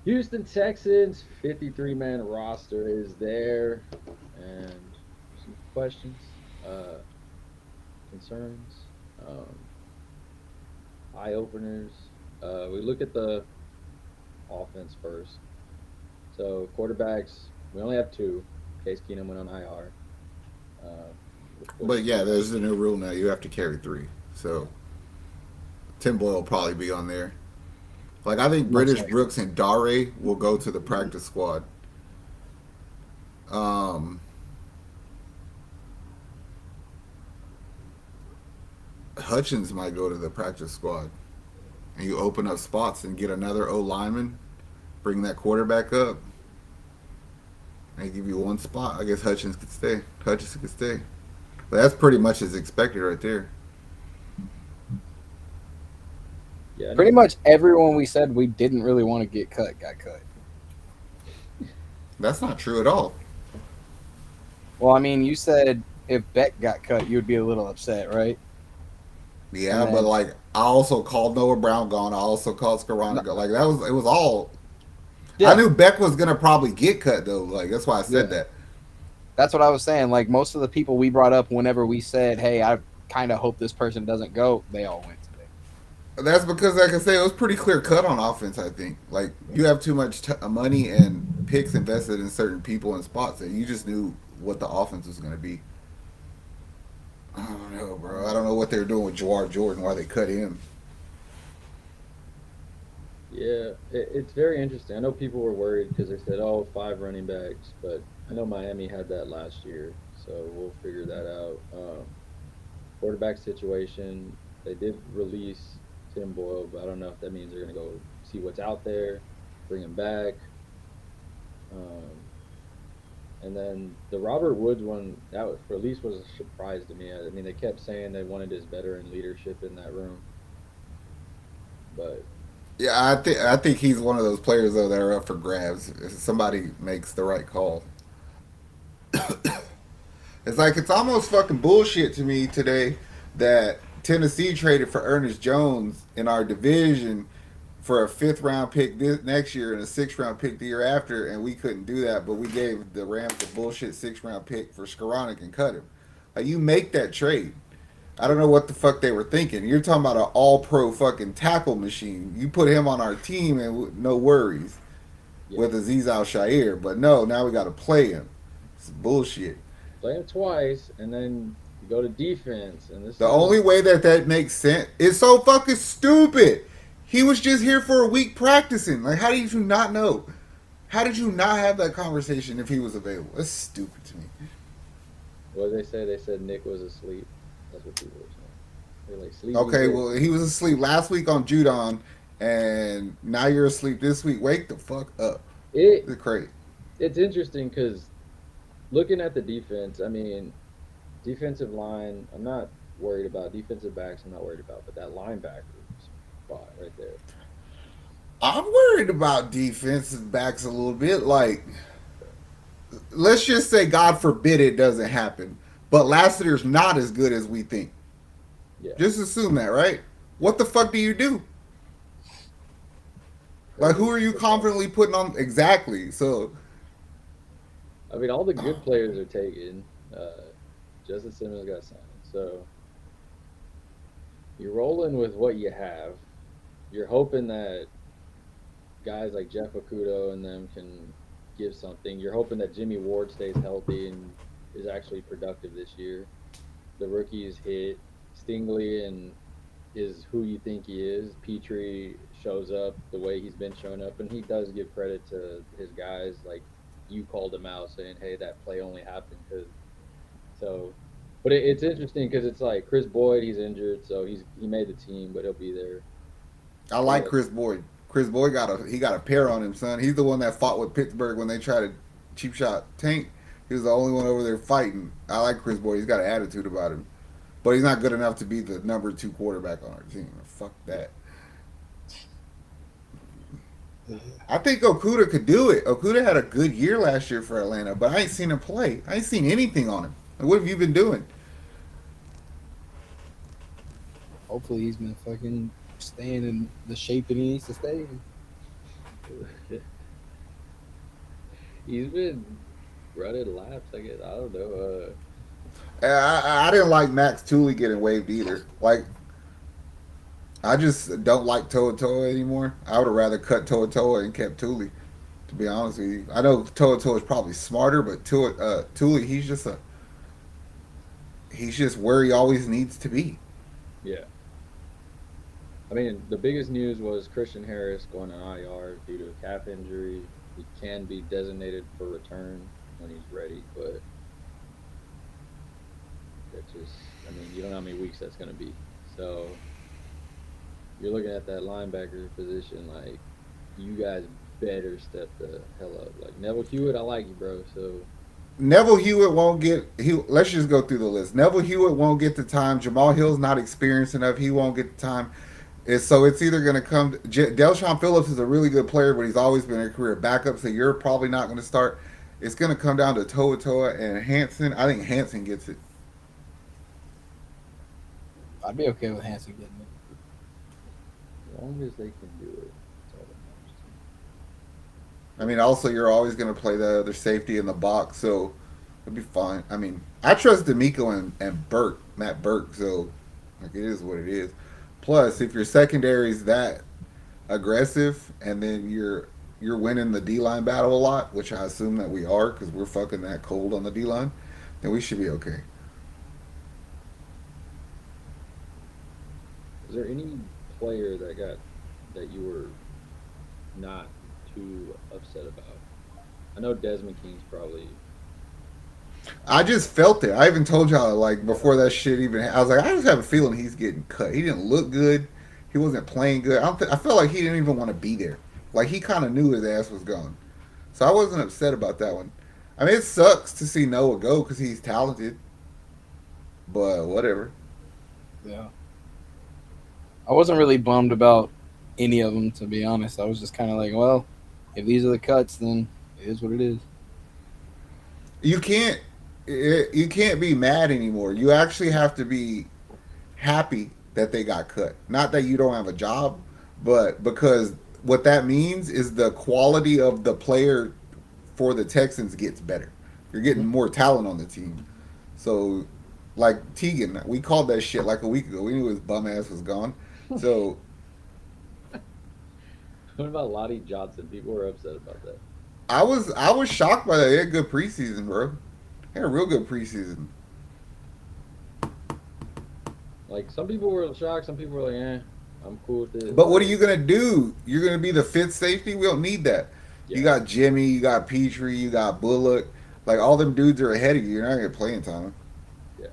Houston Texans 53-man roster is there, and some questions, concerns, eye openers. We look at the offense first. So quarterbacks, we only have two. Case Keenum went on IR. Uh, But which yeah, there's a new rule now. You have to carry three. yeah, So Tim Boyle will probably be on there. Like I think Most British likely. Brooks and Dare will go to the practice squad. Um, Hutchins might go to the practice squad, and you open up spots and get another O lineman. Bring that quarterback up. They give you one spot. I guess Hutchins could stay. Hutchinson could stay. But that's pretty much as expected right there. yeah, I Pretty know. much everyone we said we didn't really want to get cut got cut. That's not true at all. Well, I mean, you said if Beck got cut, you would be a little upset, right? And Yeah, but then, like I also called Noah Brown gone. I also called no, Scarana gone. Like that was it was all. I yeah, knew Beck was gonna probably get cut though. Like that's why I said yeah, that. that's what I was saying. Like most of the people we brought up, whenever we said, "Hey, I kind of hope this person doesn't go," they all went today. That's because, like I say, it was pretty clear cut on offense. I think like you have too much money and picks invested in certain people and spots that you just knew what the offense was gonna be. I don't know, bro. I don't know what they're doing with Jawar Jordan. Why they cut him? Yeah, it's very interesting. I know people were worried because they said, "Oh, five running backs," but I know Miami had that last year, so we'll figure that out. Quarterback situation, they did release Tim Boyle, but I don't know if that means they're going to go see what's out there, bring him back. Um, and then the Robert Woods one, release was a surprise to me. I mean, they kept saying they wanted his veteran leadership in that room, but Yeah, I think he's one of those players though that are up for grabs if somebody makes the right call. It's like it's almost fucking bullshit to me today that Tennessee traded for Ernest Jones in our division for a fifth round pick this next year and a sixth round pick the year after, and we couldn't do that, but we gave the Rams the bullshit sixth round pick for Skoranek and cut him. Like you make that trade. I don't know what the fuck they were thinking. You're talking about an all pro fucking tackle machine. You put him on our team and no worries yeah, with Aziz Al Shair, but no, now we got to play him. It's bullshit. play him twice, and then you go to defense, and this The is only way that that makes sense is so fucking stupid. He was just here for a week practicing. Like, how did you not know? How did you not have that conversation if he was available? That's stupid to me. what did they say? They said Nick was asleep. That's what people were saying. They're like sleepy Okay, Nick. well, he was asleep last week on Judon, and now you're asleep this week. Wake the fuck up. It It's crazy. it's interesting because looking at the defense, I mean, defensive line, I'm not worried about defensive backs. I'm not worried about, but that linebacker spot right there. I'm worried about defensive backs a little bit. Like, let's just say, God forbid, it doesn't happen. But last year's not as good as we think. Yeah, Just assume that, right? What the fuck do you do? play Like, good who are you football. confidently putting on? Exactly. So, I mean, all the good players are taken. Justin Simmons got signed, so you're rolling with what you have. You're hoping that guys like Jeff Okudo and them can give something. You're hoping that Jimmy Ward stays healthy and is actually productive this year. The rookies hit. Stingley and is who you think he is. Petrie shows up the way he's been showing up, and he does give credit to his guys. Like you called him out, saying, "Hey, that play only happened because." So, but it's interesting because it's like Chris Boyd, he's injured, so he made the team, but he'll be there. I You like got Chris Boyd. Chris Boyd got a pair on him, son. He's the one that fought with Pittsburgh when they tried to cheap shot Tank. He was the only one over there fighting. I like Chris Boyd. He's got an attitude about him, but he's not good enough to be the number two quarterback on our team. Fuck yeah, that. I think Okuda could do it. Okuda had a good year last year for Atlanta, but I ain't seen him play. I ain't seen anything on him. Like, what have you been doing? Hopefully, he's been fucking staying in the shape that he needs to stay in. He's been running laps. I guess I don't know. I didn't like Max Tooley getting waived either. Like, I just don't like Toa Toa anymore. I would have rather cut Toa Toa and kept Tooley. To be honest with you, I know Toa Toa is probably smarter, but Tooley, he's just where he always needs to be. Yeah. I mean, the biggest news was Christian Harris going on IR due to a calf injury. He can be designated for return when he's ready, but that just, I mean, you don't know how many weeks that's going to be. So you're looking at that linebacker position, like, you guys better step the hell up. Like, Neville Hewitt, I like you, bro. So, Neville Hewitt won't get. Let's just go through the list. Neville Hewitt won't get the time. Jamal Hill's not experienced enough. He won't get the time. So it's either going to come. Delshon Phillips is a really good player, but he's always been a career backup. So you're probably not going to start. It's going to come down to Toa Toa and Hanson. I think Hanson gets it. I'd be okay with Hanson getting it. as long as they can do it, that's all that matters I mean, also you're always going to play the other safety in the box, so it'll be fine. I mean, I trust D'Amico and Burke, Matt Burke, so like it is what it is. Plus, if your secondary is that aggressive, and then you're winning the D line battle a lot, which I assume that we are because we're fucking that cold on the D line, then we should be okay. to me. Is there any player that you were not too upset about? I know Desmond King's probably I just felt it. I even told y'all like before that shit even. I was like, I just have a feeling he's getting cut. He didn't look good. He wasn't playing good. I felt like he didn't even want to be there. Like he kind of knew his ass was gone. So I wasn't upset about that one. I mean, it sucks to see Noah go because he's talented, but whatever. Yeah. I wasn't really bummed about any of them, to be honest. I was just kind of like, well, if these are the cuts, then it is what it is. You can't you can't be mad anymore. You actually have to be happy that they got cut. Not that you don't have a job, but because what that means is the quality of the player for the Texans gets better. You're getting Mhm. more talent on the team. So, like Teagan, we called that shit like a week ago. We knew his bum ass was gone. So what about Lottie Johnson? People were upset about that. I was shocked by that. He had a good preseason, bro. He had a real good preseason. Like some people were shocked, some people were like, I'm cool with it. But what are Like, you gonna do? You're gonna be the fifth safety? We don't need that. You yeah. got Jimmy, you got Petrie, you got Bullock. Like all them dudes are ahead of you. You're not gonna get playing time. Yeah.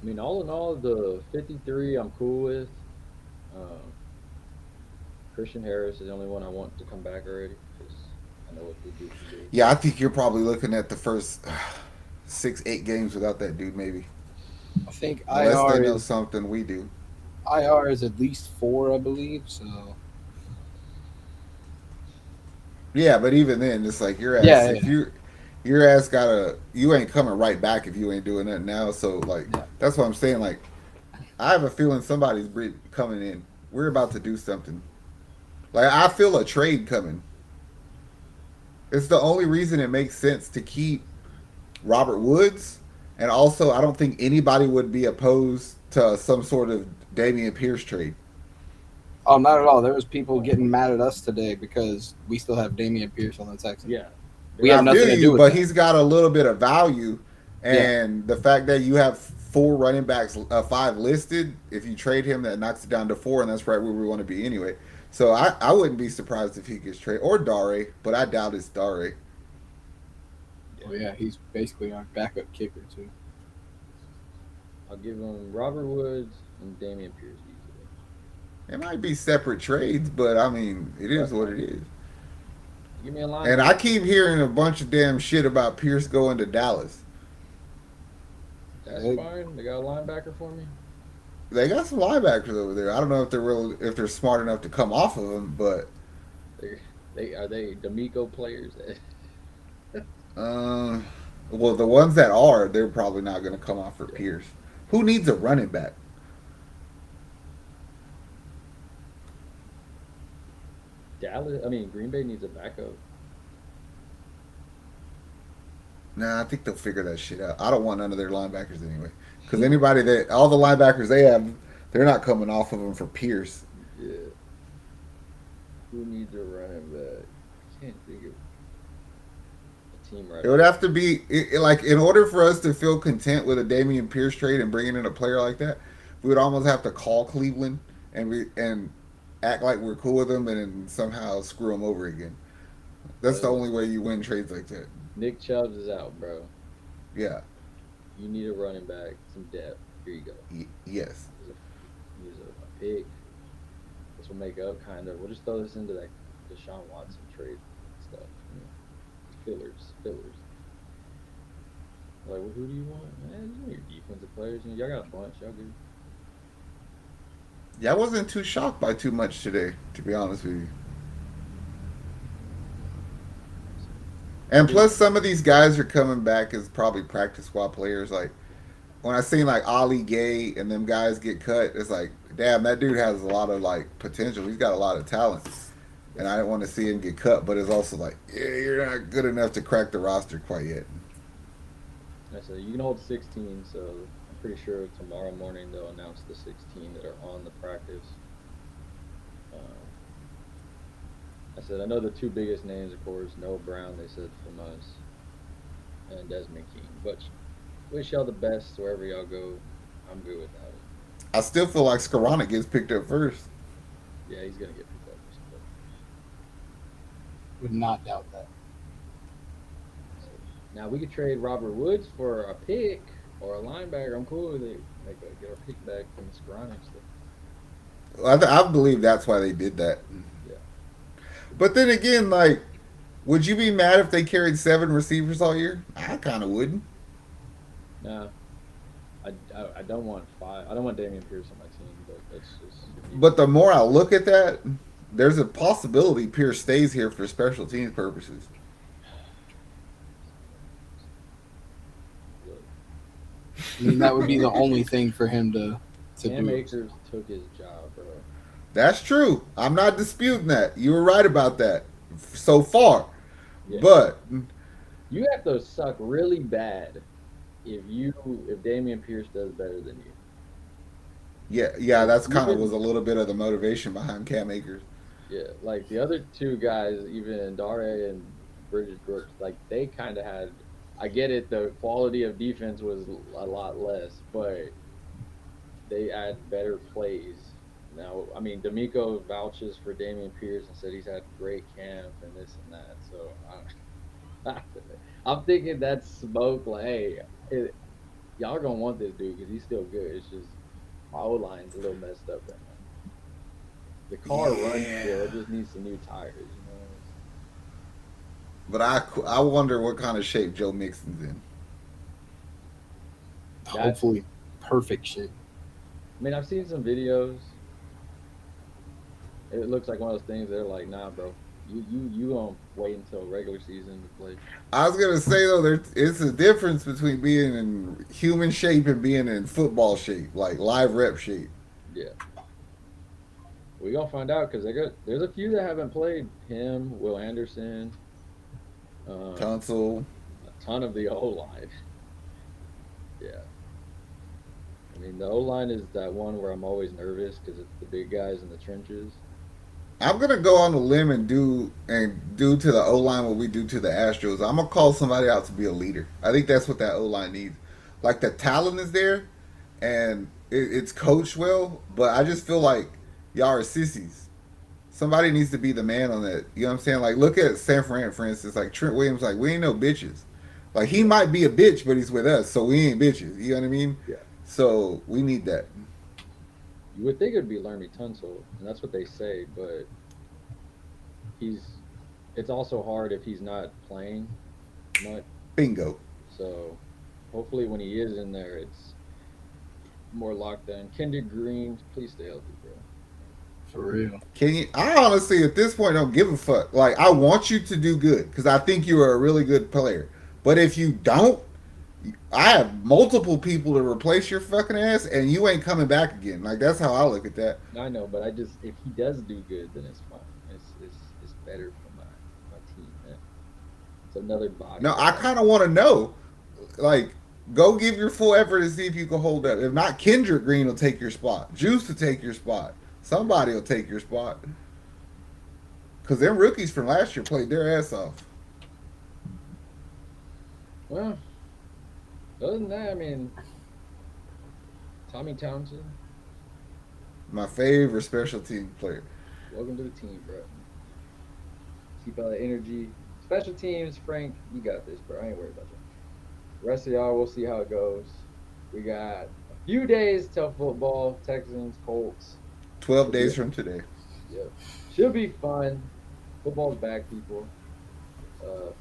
I mean, all in all, the 53 I'm cool with. Um, Christian Harris is the only one I want to come back already because I know what the dude can do. Yeah, I think you're probably looking at the first 6, 8 games without that dude, maybe. I think Unless they IR know is something we do. IR is at least 4, I believe. So Yeah, but even then, it's like your ass. yeah, If your ass gotta, you ain't coming right back if you ain't doing that now. So like, yeah. that's what I'm saying. Like, I have a feeling somebody's coming in. We're about to do something. Like, I feel a trade coming. It's the only reason it makes sense to keep Robert Woods, and also I don't think anybody would be opposed to some sort of Damian Pierce trade. Oh, not at all. There was people getting mad at us today because we still have Damian Pierce on the Texans. Yeah. We There have I was nothing feel to people. do you, with but that. he's got a little bit of value, Yeah. and the fact that you have 4 running backs, 5 listed, if you trade him, that knocks it down to 4, and that's right where we want to be anyway. So I wouldn't be surprised if he gets traded or Dare, but I doubt it's Dare. Yeah. Oh yeah, he's basically our backup kicker too. I'll give him Robert Woods and Damian Pierce easily. It might be separate trades, but I mean, it is That's what fine. it is. Give me a And I linebacker. keep hearing a bunch of damn shit about Pierce going to Dallas. That's fine. They got a linebacker for me. They got some linebackers over there. I don't know if they're smart enough to come off of them, but They they D'Amico players. uh, well, the ones that are, they're probably not going to come off for Yeah. Pierce. Who needs a running back? Dallas. I mean, Green Bay needs a backup. Nah, I think they'll figure that shit out. I don't want none of their linebackers anyway. Because all the linebackers they have, they're not coming off of them for Pierce. Yeah. Who needs a running back? I can't think of a team right It would off. have to be like in order for us to feel content with a Damian Pierce trade and bringing in a player like that, we would almost have to call Cleveland and act like we're cool with them and then somehow screw them over again. That's the But only way you win trades like that. Nick Chubbs is out, bro. Yeah. You need a running back, some depth. Here you go. Yes. Use a pick. This will make up kind of. We'll just throw this into that Deshaun Watson trade stuff. Fillers. Like, well, who do you want? Man, you know your defensive players. Y'all got a bunch. Y'all good. Yeah, I wasn't too shocked by too much today, to be honest with you. And plus, some of these guys are coming back as probably practice squad players. Like when I seen like Ali Gay and them guys get cut, it's like, damn, that dude has a lot of like potential. He's got a lot of talent, and I didn't want to see him get cut. But it's also like, yeah, you're not good enough to crack the roster quite yet. I said you can hold 16, so I'm pretty sure tomorrow morning they'll announce the 16 that are on the practice. I said I know the two biggest names, of course, Noah Brown. They said from us, and Desmond King. But wish y'all the best wherever y'all go. I'm good without it. I still feel like Skoranek gets picked up first. Yeah, he's gonna get picked up. Would not doubt that. So, now we could trade Robert Woods for a pick or a linebacker. I'm cool with it. Get our pick back from the Skoranek stuff. I believe that's why they did that. Yeah. But then again, like, would you be mad if they carried 7 receivers all year? I kind of wouldn't. Nah, I don't want 5. I don't want Damian Pierce on my team, but that's just. But the more I look at that, there's a possibility Pierce stays here for special teams purposes. I mean, that would be the only thing for him to Cam do. Akers took his job, bro. That's true. I'm not disputing that. You were right about that so far. Yeah. But You have to suck really bad if Damian Pierce does better than you. yeah, that's kind of was a little bit of the motivation behind Cam Akers. Yeah, like the other two guys, even Dare and Bridges Brooks, like they kind of had. I get it. The quality of defense was a lot less, but they had better plays. Now, I mean, D'Amico vouches for Damian Pierce and said he's had great camp and this and that. So I'm thinking that's smoke. Like, hey, y'all gonna want this dude because he's still good. It's just my O line's a little messed up right now. The car runs still. It just needs some new tires. You know. But I wonder what kind of shape Joe Mixon's in. Hopefully, perfect shape. I mean, I've seen some videos. It looks like one of those things. They're like, nah, bro. You gonna wait until regular season to play. I was gonna say though, it's a difference between being in human shape and being in football shape, like live rep shape. Yeah. We gonna find out because there's a few that haven't played. Him, Will Anderson, Tunsil. a ton of the O line. Yeah. I mean, the O line is that one where I'm always nervous because it's the big guys in the trenches. I'm gonna go on the limb and do to the O line what we do to the Astros. I'm gonna call somebody out to be a leader. I think that's what that O line needs. Like the talent is there, and it's coached well, but I just feel like y'all are sissies. Somebody needs to be the man on that. You know what I'm saying? Like look at San Fran, for instance. Like Trent Williams, like we ain't no bitches. Like he might be a bitch, but he's with us, so we ain't bitches. You know what I mean? Yeah. So we need that. You would think it would be Laramie Tunsil, and that's what they say, but it's also hard if he's not playing much. Bingo. So hopefully when he is in there, it's more locked in. Kendrick Green, please stay healthy, bro. For real. Can you? I honestly, at this point, don't give a fuck. Like, I want you to do good because I think you are a really good player. But if you don't, I have multiple people to replace your fucking ass, and you ain't coming back again. Like, that's how I look at that. I know, but if he does do good, then it's fine. It's better for my team, man. It's another box. No, I kind of want to know. Like, go give your full effort and see if you can hold up. If not, Kendrick Green will take your spot. Juice will take your spot. Somebody will take your spot. Because them rookies from last year played their ass off. Well, other than that, I mean, Tommy Townsend, My favorite special team player. welcome to the team, bro. Keep all the energy. Special teams, Frank, you got this, bro. I ain't worried about you. The rest of y'all, we'll see how it goes. We got a few days till football. Texans, Colts. 12 days from today. Yep. Should be fun. Football's back, people.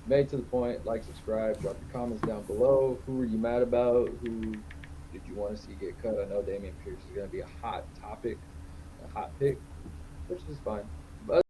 Made to the point. Like, subscribe. Drop your comments down below. Who were you mad about? Who did you want to see get cut? I know Damian Pierce is going to be a hot topic, a hot pick, which is fine. But